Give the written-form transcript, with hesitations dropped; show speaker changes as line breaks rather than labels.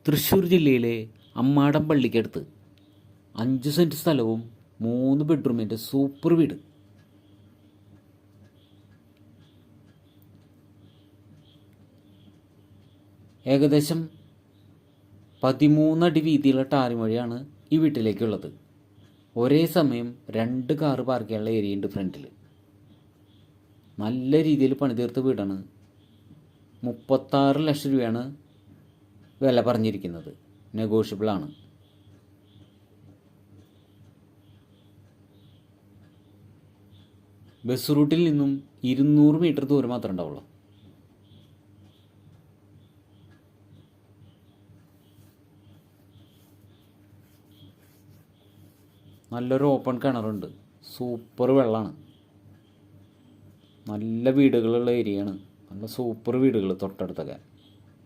തൃശ്ശൂർ ജില്ലയിലെ അമ്മാടം പള്ളിക്കടുത്ത് 5 സെൻറ്റ് സ്ഥലവും 3 ബെഡ്റൂമിൻ്റെ സൂപ്പർ വീട്. ഏകദേശം 13 അടി വീതിയുള്ള ടാറിമഴയാണ് ഈ വീട്ടിലേക്കുള്ളത്. ഒരേ സമയം 2 കാറ് പാർക്ക് ചെയ്യാനുള്ള ഏരിയ ഉണ്ട് ഫ്രണ്ടിൽ. നല്ല രീതിയിൽ പണിതീർത്ത വീടാണ്. 36 ലക്ഷം രൂപയാണ് വില പറഞ്ഞിരിക്കുന്നത്. നെഗോഷ്യബിളാണ്. ബസ് റൂട്ടിൽ നിന്നും 200 മീറ്റർ ദൂരം മാത്രമേ ഉണ്ടാവുള്ളൂ. നല്ലൊരു ഓപ്പൺ കിണറുണ്ട്. സൂപ്പർ വെള്ളമാണ്. നല്ല വീടുകളുള്ള ഏരിയയാണ്. നല്ല സൂപ്പർ വീടുകൾ തൊട്ടടുത്തൊക്കെ.